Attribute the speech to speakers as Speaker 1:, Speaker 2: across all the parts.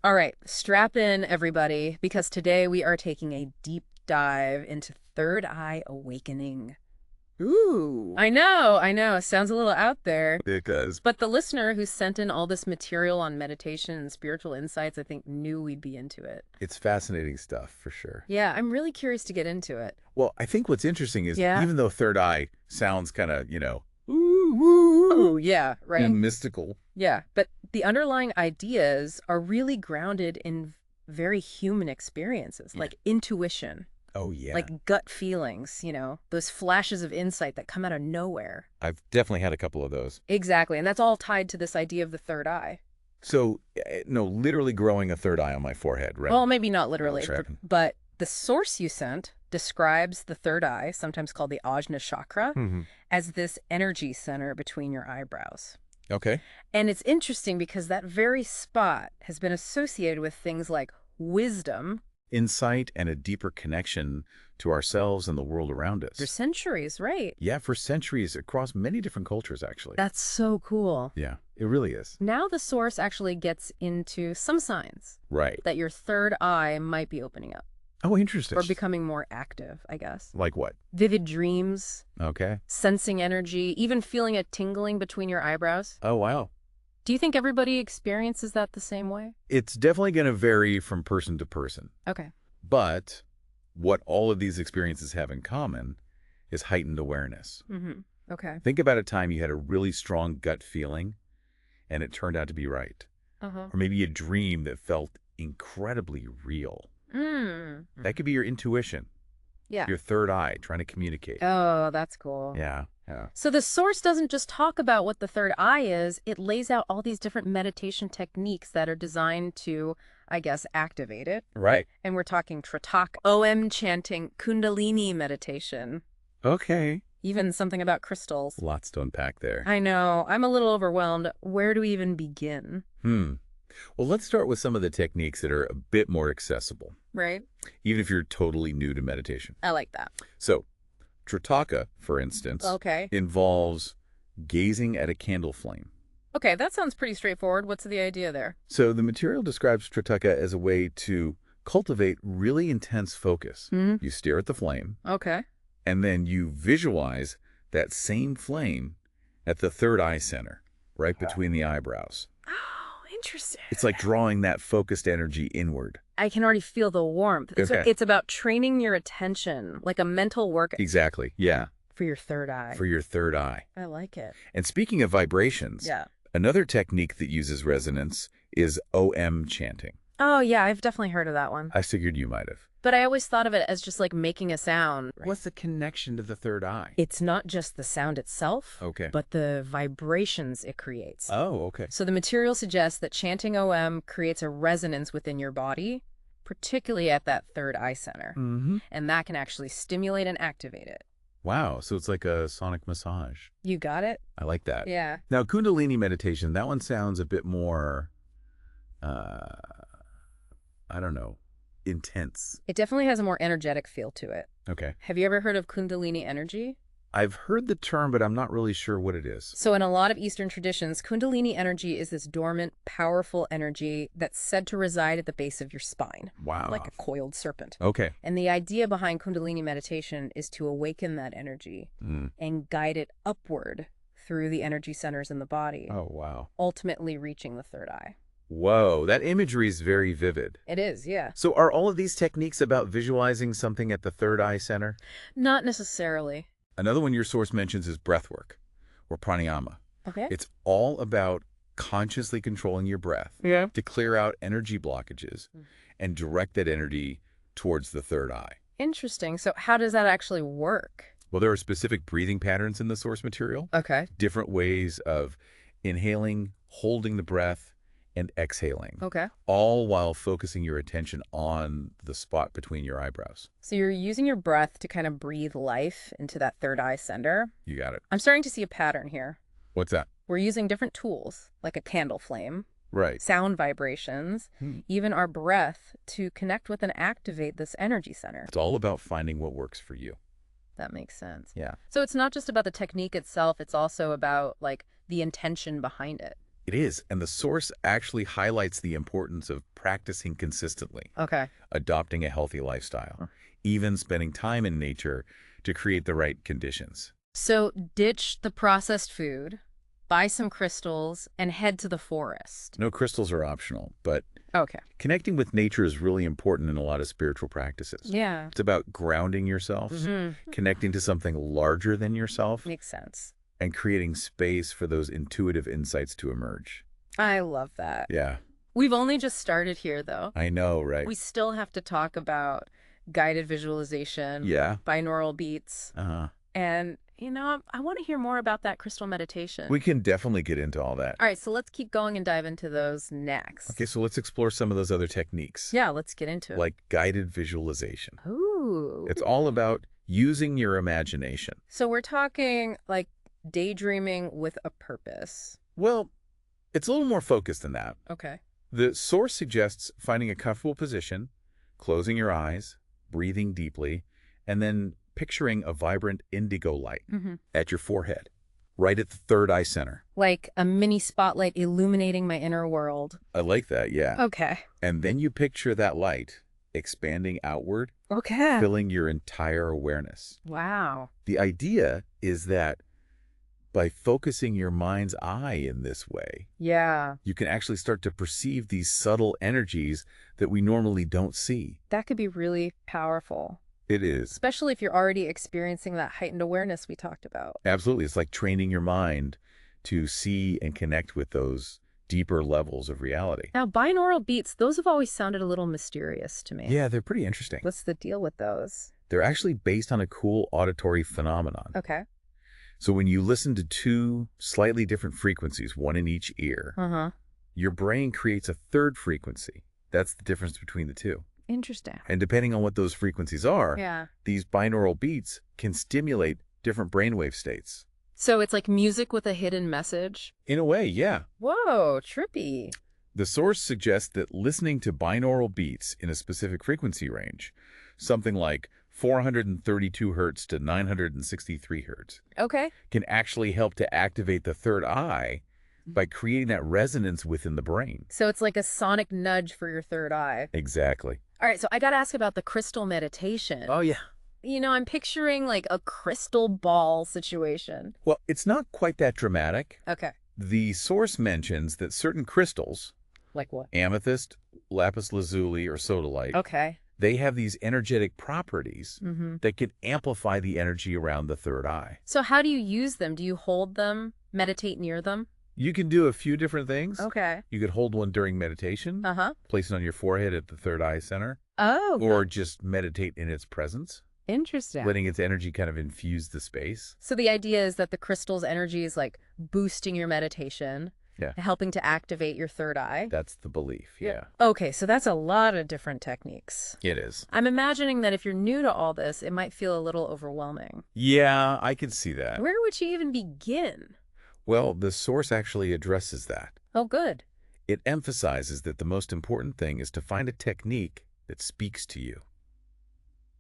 Speaker 1: All right, strap in, everybody, because today we are taking a deep dive into third eye awakening.
Speaker 2: Ooh.
Speaker 1: I know, sounds a little out there.
Speaker 2: It does.
Speaker 1: But the listener who sent in all this material on meditation and spiritual insights, I think, knew we'd be into it.
Speaker 2: It's fascinating stuff, for sure.
Speaker 1: Yeah, I'm really curious to get into it.
Speaker 2: Well, I think what's interesting is
Speaker 1: Yeah.
Speaker 2: even though third eye sounds kind of, ooh, woo,
Speaker 1: Oh, yeah, right.
Speaker 2: and mystical.
Speaker 1: Yeah, but the underlying ideas are really grounded in very human experiences,
Speaker 2: Yeah.
Speaker 1: like intuition.
Speaker 2: Oh, yeah.
Speaker 1: Like gut feelings, those flashes of insight that come out of nowhere.
Speaker 2: I've definitely had a couple of those.
Speaker 1: Exactly. And that's all tied to this idea of the third eye.
Speaker 2: So, no, literally growing a third eye on my forehead, right?
Speaker 1: Well, maybe not literally,
Speaker 2: trapping.
Speaker 1: but the source you sent describes the third eye, sometimes called the Ajna chakra, as this energy center between your eyebrows.
Speaker 2: Okay.
Speaker 1: And it's interesting because that very spot has been associated with things like wisdom.
Speaker 2: Insight and a deeper connection to ourselves and the world around us.
Speaker 1: For centuries, right?
Speaker 2: Yeah, for centuries across many different cultures, actually.
Speaker 1: That's so cool.
Speaker 2: Yeah, it really is.
Speaker 1: Now the source actually gets into some signs
Speaker 2: Right.
Speaker 1: that your third eye might be opening up
Speaker 2: Oh, interesting.
Speaker 1: or becoming more active, I guess.
Speaker 2: Like what?
Speaker 1: Vivid dreams,
Speaker 2: Okay.
Speaker 1: sensing energy, even feeling a tingling between your eyebrows.
Speaker 2: Oh, wow.
Speaker 1: Do you think everybody experiences that the same way?
Speaker 2: It's definitely going to vary from person to person.
Speaker 1: Okay.
Speaker 2: But what all of these experiences have in common is heightened awareness.
Speaker 1: Okay.
Speaker 2: Think about a time you had a really strong gut feeling and it turned out to be right. Or maybe a dream that felt incredibly real. That could be your intuition,
Speaker 1: Yeah.
Speaker 2: your third eye trying to communicate.
Speaker 1: Oh, that's cool.
Speaker 2: Yeah.
Speaker 1: So the source doesn't just talk about what the third eye is, it lays out all these different meditation techniques that are designed to, I guess, activate it.
Speaker 2: Right.
Speaker 1: And we're talking Trataka, OM chanting, Kundalini meditation,
Speaker 2: Okay.
Speaker 1: even something about crystals.
Speaker 2: Lots to unpack there.
Speaker 1: I know. I'm a little overwhelmed. Where do we even begin?
Speaker 2: Well, let's start with some of the techniques that are a bit more accessible,
Speaker 1: Right?
Speaker 2: even if you're totally new to meditation.
Speaker 1: I like that.
Speaker 2: So, Trataka, for instance,
Speaker 1: Okay.
Speaker 2: involves gazing at a candle flame.
Speaker 1: Okay, that sounds pretty straightforward. What's the idea there?
Speaker 2: So the material describes Trataka as a way to cultivate really intense focus. You stare at the flame,
Speaker 1: Okay.
Speaker 2: and then you visualize that same flame at the third eye center, right between the eyebrows.
Speaker 1: Oh, interesting.
Speaker 2: It's like drawing that focused energy inward.
Speaker 1: I can already feel the warmth. So
Speaker 2: Okay.
Speaker 1: it's about training your attention, like a mental work
Speaker 2: Exactly, yeah,
Speaker 1: for your third eye.
Speaker 2: for your third eye.
Speaker 1: I like it.
Speaker 2: And speaking of vibrations,
Speaker 1: Yeah.
Speaker 2: another technique that uses resonance is OM chanting.
Speaker 1: Oh, yeah, I've definitely heard of that one.
Speaker 2: I figured you might have.
Speaker 1: But I always thought of it as just like making a sound.
Speaker 2: What's the connection to the third eye?
Speaker 1: It's not just the sound itself,
Speaker 2: Okay.
Speaker 1: but the vibrations it creates.
Speaker 2: Oh, okay.
Speaker 1: So the material suggests that chanting OM creates a resonance within your body, particularly at that third eye center. And that can actually stimulate and activate it.
Speaker 2: Wow, so it's like a sonic massage.
Speaker 1: You got it?
Speaker 2: I like that.
Speaker 1: Yeah.
Speaker 2: Now, Kundalini meditation, that one sounds a bit more, I don't know, intense.
Speaker 1: It definitely has a more energetic feel to it.
Speaker 2: Okay.
Speaker 1: Have you ever heard of Kundalini energy?
Speaker 2: I've heard the term, but I'm not really sure what it is.
Speaker 1: So in a lot of Eastern traditions, Kundalini energy is this dormant, powerful energy that's said to reside at the base of your spine,
Speaker 2: Wow.
Speaker 1: like a coiled serpent.
Speaker 2: Okay.
Speaker 1: And the idea behind Kundalini meditation is to awaken that energy and guide it upward through the energy centers in the body,
Speaker 2: Oh, wow.
Speaker 1: ultimately reaching the third eye.
Speaker 2: Whoa, that imagery is very vivid.
Speaker 1: It is, yeah.
Speaker 2: So are all of these techniques about visualizing something at the third eye center?
Speaker 1: Not necessarily.
Speaker 2: Another one your source mentions is breathwork, or pranayama.
Speaker 1: Okay.
Speaker 2: It's all about consciously controlling your breath to clear out energy blockages and direct that energy towards the third eye.
Speaker 1: Interesting. So how does that actually work?
Speaker 2: Well, there are specific breathing patterns in the source material,
Speaker 1: Okay.
Speaker 2: different ways of inhaling, holding the breath, and exhaling,
Speaker 1: Okay.
Speaker 2: all while focusing your attention on the spot between your eyebrows.
Speaker 1: So you're using your breath to kind of breathe life into that third eye center.
Speaker 2: You got it.
Speaker 1: I'm starting to see a pattern here.
Speaker 2: What's that?
Speaker 1: We're using different tools, like a candle flame,
Speaker 2: Right.
Speaker 1: sound vibrations, even our breath, to connect with and activate this energy center.
Speaker 2: It's all about finding what works for you.
Speaker 1: That makes sense.
Speaker 2: Yeah.
Speaker 1: So it's not just about the technique itself, it's also about like the intention behind it.
Speaker 2: It is, and the source actually highlights the importance of practicing consistently,
Speaker 1: Okay.
Speaker 2: adopting a healthy lifestyle, even spending time in nature to create the right conditions.
Speaker 1: So ditch the processed food, buy some crystals, and head to the forest.
Speaker 2: No, crystals are optional, but
Speaker 1: Okay.
Speaker 2: connecting with nature is really important in a lot of spiritual practices.
Speaker 1: Yeah.
Speaker 2: It's about grounding yourself, connecting to something larger than yourself,
Speaker 1: Makes sense.
Speaker 2: and creating space for those intuitive insights to emerge.
Speaker 1: I love that.
Speaker 2: Yeah,
Speaker 1: We've only just started here, though.
Speaker 2: I know, right?
Speaker 1: We still have to talk about guided visualization,
Speaker 2: Yeah.
Speaker 1: binaural beats, and, I want to hear more about that crystal meditation.
Speaker 2: We can definitely get into all that.
Speaker 1: All right, so let's keep going and dive into those next.
Speaker 2: Okay, so let's explore some of those other techniques.
Speaker 1: Yeah, let's get into it.
Speaker 2: Like guided visualization.
Speaker 1: Ooh.
Speaker 2: It's all about using your imagination.
Speaker 1: So we're talking like daydreaming with a purpose.
Speaker 2: Well, it's a little more focused than that.
Speaker 1: Okay.
Speaker 2: The source suggests finding a comfortable position, closing your eyes, breathing deeply, and then picturing a vibrant indigo light at your forehead, right at the third eye center.
Speaker 1: Like a mini spotlight illuminating my inner world.
Speaker 2: I like that, yeah.
Speaker 1: Okay.
Speaker 2: And then you picture that light expanding outward,
Speaker 1: Okay.
Speaker 2: filling your entire awareness.
Speaker 1: Wow.
Speaker 2: The idea is that by focusing your mind's eye in this way,
Speaker 1: Yeah.
Speaker 2: you can actually start to perceive these subtle energies that we normally don't see.
Speaker 1: That could be really powerful,
Speaker 2: It is.
Speaker 1: especially if you're already experiencing that heightened awareness we talked about.
Speaker 2: Absolutely. It's like training your mind to see and connect with those deeper levels of reality.
Speaker 1: Now, binaural beats, those have always sounded a little mysterious to me.
Speaker 2: Yeah, they're pretty interesting.
Speaker 1: What's the deal with those?
Speaker 2: They're actually based on a cool auditory phenomenon.
Speaker 1: Okay.
Speaker 2: So when you listen to two slightly different frequencies, one in each ear, your brain creates a third frequency. That's the difference between the two.
Speaker 1: Interesting.
Speaker 2: And depending on what those frequencies are,
Speaker 1: Yeah.
Speaker 2: these binaural beats can stimulate different brainwave states.
Speaker 1: So it's like music with a hidden message?
Speaker 2: In a way, yeah.
Speaker 1: Whoa, trippy.
Speaker 2: The source suggests that listening to binaural beats in a specific frequency range, something like 432 hertz to 963 hertz,
Speaker 1: Okay.
Speaker 2: can actually help to activate the third eye by creating that resonance within the brain.
Speaker 1: So it's like a sonic nudge for your third eye.
Speaker 2: Exactly.
Speaker 1: All right, so I got to ask about the crystal meditation.
Speaker 2: Oh, yeah.
Speaker 1: I'm picturing like a crystal ball situation.
Speaker 2: Well, it's not quite that dramatic.
Speaker 1: Okay.
Speaker 2: The source mentions that certain crystals,
Speaker 1: Like what?
Speaker 2: amethyst, lapis lazuli, or sodalite,
Speaker 1: Okay.
Speaker 2: they have these energetic properties that can amplify the energy around the third eye.
Speaker 1: So how do you use them? Do you hold them, meditate near them?
Speaker 2: You can do a few different things.
Speaker 1: Okay.
Speaker 2: You could hold one during meditation, place it on your forehead at the third eye center,
Speaker 1: Oh.
Speaker 2: or just meditate in its presence,
Speaker 1: Interesting.
Speaker 2: letting its energy kind of infuse the space.
Speaker 1: So the idea is that the crystal's energy is like boosting your meditation, helping to activate your third eye.
Speaker 2: That's the belief, yeah.
Speaker 1: Okay, so that's a lot of different techniques.
Speaker 2: It is.
Speaker 1: I'm imagining that if you're new to all this, it might feel a little overwhelming.
Speaker 2: Yeah, I can see that.
Speaker 1: Where would you even begin?
Speaker 2: Well, the source actually addresses that.
Speaker 1: Oh, good.
Speaker 2: It emphasizes that the most important thing is to find a technique that speaks to you.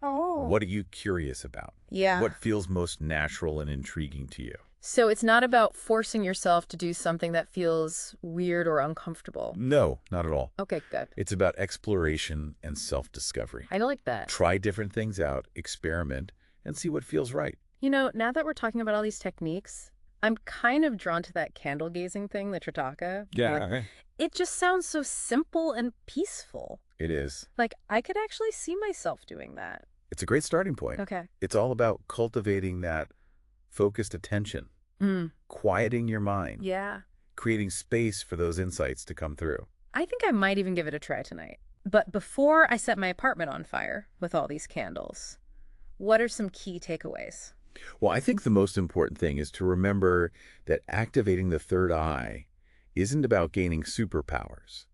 Speaker 1: Oh.
Speaker 2: What are you curious about?
Speaker 1: Yeah.
Speaker 2: What feels most natural and intriguing to you?
Speaker 1: So it's not about forcing yourself to do something that feels weird or uncomfortable.
Speaker 2: No, not at all.
Speaker 1: Okay, good.
Speaker 2: It's about exploration and self-discovery.
Speaker 1: I like that.
Speaker 2: Try different things out, experiment, and see what feels right.
Speaker 1: Now that we're talking about all these techniques, I'm kind of drawn to that candle gazing thing, the Trataka.
Speaker 2: Yeah.
Speaker 1: It just sounds so simple and peaceful.
Speaker 2: It is.
Speaker 1: Like, I could actually see myself doing that.
Speaker 2: It's a great starting point.
Speaker 1: Okay.
Speaker 2: It's all about cultivating that focused attention, quieting your mind,
Speaker 1: Yeah.
Speaker 2: creating space for those insights to come through.
Speaker 1: I think I might even give it a try tonight. But before I set my apartment on fire with all these candles, what are some key takeaways?
Speaker 2: Well, I think the most important thing is to remember that activating the third eye isn't about gaining superpowers.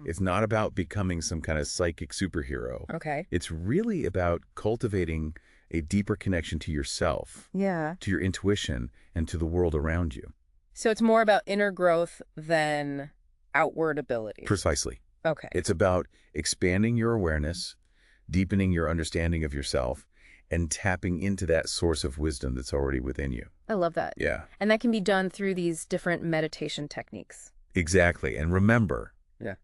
Speaker 2: It's not about becoming some kind of psychic superhero.
Speaker 1: Okay.
Speaker 2: It's really about cultivating a deeper connection to yourself,
Speaker 1: Yeah.
Speaker 2: to your intuition, and to the world around you.
Speaker 1: So it's more about inner growth than outward ability.
Speaker 2: Precisely.
Speaker 1: Okay.
Speaker 2: It's about expanding your awareness, deepening your understanding of yourself, and tapping into that source of wisdom that's already within you.
Speaker 1: I love that.
Speaker 2: Yeah.
Speaker 1: And that can be done through these different meditation techniques.
Speaker 2: Exactly. And remember,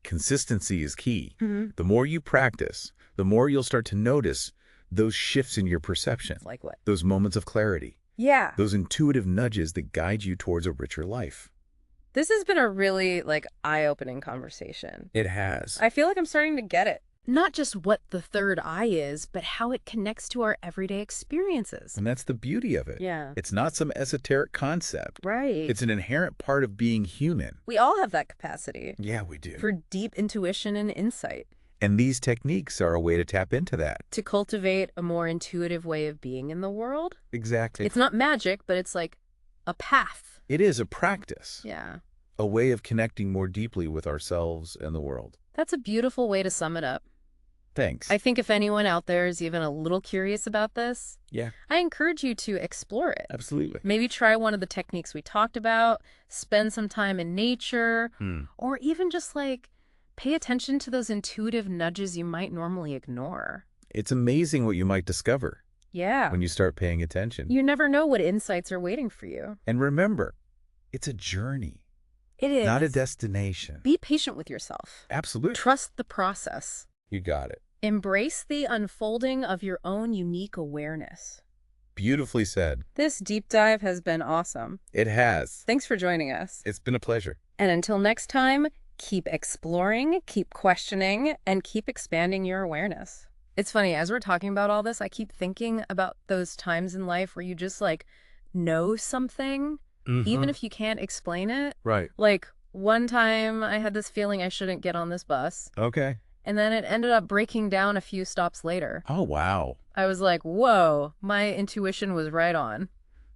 Speaker 2: consistency is key. The more you practice, the more you'll start to notice those shifts in your perception.
Speaker 1: Like what?
Speaker 2: Those moments of clarity.
Speaker 1: Yeah.
Speaker 2: Those intuitive nudges that guide you towards a richer life.
Speaker 1: This has been a really, eye-opening conversation.
Speaker 2: It has.
Speaker 1: I feel like I'm starting to get it. Not just what the third eye is, but how it connects to our everyday experiences.
Speaker 2: And that's the beauty of it.
Speaker 1: Yeah.
Speaker 2: It's not some esoteric concept.
Speaker 1: Right.
Speaker 2: It's an inherent part of being human.
Speaker 1: We all have that capacity.
Speaker 2: Yeah, we do.
Speaker 1: For deep intuition and insight.
Speaker 2: And these techniques are a way to tap into that.
Speaker 1: To cultivate a more intuitive way of being in the world.
Speaker 2: Exactly.
Speaker 1: It's not magic, but it's like a path.
Speaker 2: It is a practice.
Speaker 1: Yeah.
Speaker 2: A way of connecting more deeply with ourselves and the world.
Speaker 1: That's a beautiful way to sum it up.
Speaker 2: Thanks.
Speaker 1: I think if anyone out there is even a little curious about this, I encourage you to explore it.
Speaker 2: Absolutely.
Speaker 1: Maybe try one of the techniques we talked about, spend some time in nature, or even just pay attention to those intuitive nudges you might normally ignore.
Speaker 2: It's amazing what you might discover.
Speaker 1: Yeah.
Speaker 2: When you start paying attention.
Speaker 1: You never know what insights are waiting for you.
Speaker 2: And remember, it's a journey.
Speaker 1: It is.
Speaker 2: Not a destination.
Speaker 1: Be patient with yourself.
Speaker 2: Absolutely.
Speaker 1: Trust the process.
Speaker 2: You got it.
Speaker 1: Embrace the unfolding of your own unique awareness.
Speaker 2: Beautifully said.
Speaker 1: This deep dive has been awesome.
Speaker 2: It has.
Speaker 1: Thanks for joining us.
Speaker 2: It's been a pleasure.
Speaker 1: And until next time, keep exploring, keep questioning, and keep expanding your awareness. It's funny, as we're talking about all this, I keep thinking about those times in life where you just know something, even if you can't explain it.
Speaker 2: Right.
Speaker 1: One time I had this feeling I shouldn't get on this bus.
Speaker 2: Okay.
Speaker 1: And then it ended up breaking down a few stops later.
Speaker 2: Oh, wow.
Speaker 1: I was like, whoa, my intuition was right on.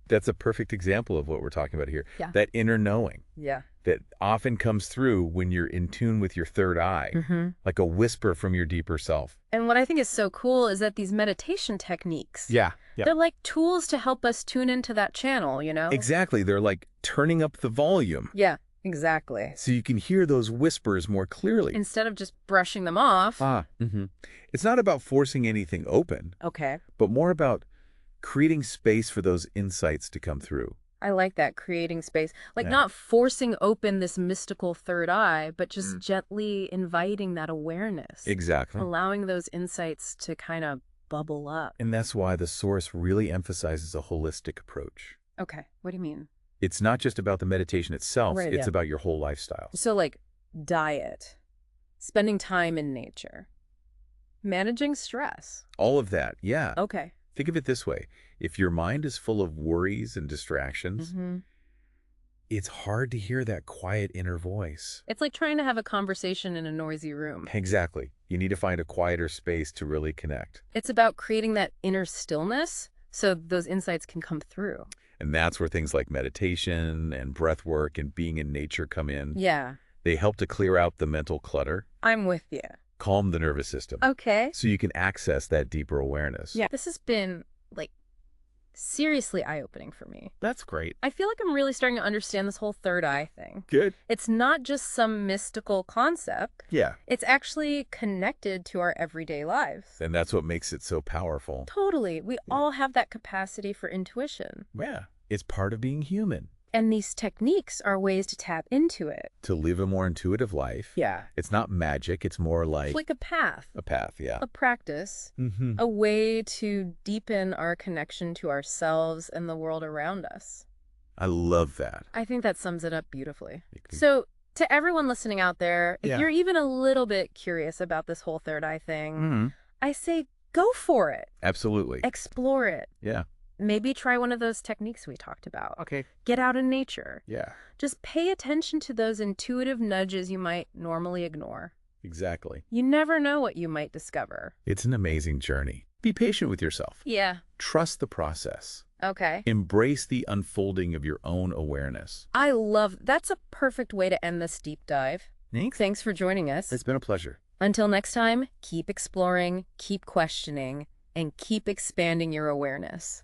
Speaker 2: That's a perfect example of what we're talking about here.
Speaker 1: Yeah.
Speaker 2: That inner knowing.
Speaker 1: Yeah.
Speaker 2: That often comes through when you're in tune with your third eye, like a whisper from your deeper self.
Speaker 1: And what I think is so cool is that these meditation techniques, they're like tools to help us tune into that channel,
Speaker 2: Exactly. They're like turning up the volume.
Speaker 1: Yeah, exactly.
Speaker 2: So you can hear those whispers more clearly.
Speaker 1: Instead of just brushing them off.
Speaker 2: It's not about forcing anything open.
Speaker 1: Okay.
Speaker 2: But more about creating space for those insights to come through.
Speaker 1: I like that, creating space. Not forcing open this mystical third eye, but just gently inviting that awareness.
Speaker 2: Exactly.
Speaker 1: Allowing those insights to kind of bubble up.
Speaker 2: And that's why the Source really emphasizes a holistic approach.
Speaker 1: Okay, what do you mean?
Speaker 2: It's not just about the meditation itself.
Speaker 1: Right,
Speaker 2: it's about your whole lifestyle.
Speaker 1: So diet, spending time in nature, managing stress.
Speaker 2: All of that, yeah.
Speaker 1: Okay.
Speaker 2: Think of it this way. If your mind is full of worries and distractions, it's hard to hear that quiet inner voice.
Speaker 1: It's like trying to have a conversation in a noisy room.
Speaker 2: Exactly. You need to find a quieter space to really connect.
Speaker 1: It's about creating that inner stillness so those insights can come through.
Speaker 2: And that's where things like meditation and breath work and being in nature come in.
Speaker 1: Yeah.
Speaker 2: They help to clear out the mental clutter.
Speaker 1: I'm with you.
Speaker 2: Calm the nervous system.
Speaker 1: Okay.
Speaker 2: So you can access that deeper awareness.
Speaker 1: Yeah. This has been seriously eye-opening for me.
Speaker 2: That's great.
Speaker 1: I feel like I'm really starting to understand this whole third eye thing.
Speaker 2: Good.
Speaker 1: It's not just some mystical concept.
Speaker 2: Yeah.
Speaker 1: It's actually connected to our everyday lives.
Speaker 2: And that's what makes it so powerful.
Speaker 1: Totally. We all have that capacity for intuition.
Speaker 2: Yeah. It's part of being human.
Speaker 1: And these techniques are ways to tap into it.
Speaker 2: To live a more intuitive life.
Speaker 1: Yeah.
Speaker 2: It's not magic. It's more like...
Speaker 1: It's like a path.
Speaker 2: A path, yeah.
Speaker 1: A practice. A way to deepen our connection to ourselves and the world around us.
Speaker 2: I love that.
Speaker 1: I think that sums it up beautifully. So, to everyone listening out there, if you're even a little bit curious about this whole third eye thing, I say go for it.
Speaker 2: Absolutely.
Speaker 1: Explore it.
Speaker 2: Yeah.
Speaker 1: Maybe try one of those techniques we talked about.
Speaker 2: Okay.
Speaker 1: Get out in nature.
Speaker 2: Yeah.
Speaker 1: Just pay attention to those intuitive nudges you might normally ignore.
Speaker 2: Exactly.
Speaker 1: You never know what you might discover.
Speaker 2: It's an amazing journey. Be patient with yourself.
Speaker 1: Yeah.
Speaker 2: Trust the process.
Speaker 1: Okay.
Speaker 2: Embrace the unfolding of your own awareness.
Speaker 1: That's a perfect way to end this deep dive. Thanks for joining us.
Speaker 2: It's been a pleasure.
Speaker 1: Until next time, keep exploring, keep questioning, and keep expanding your awareness.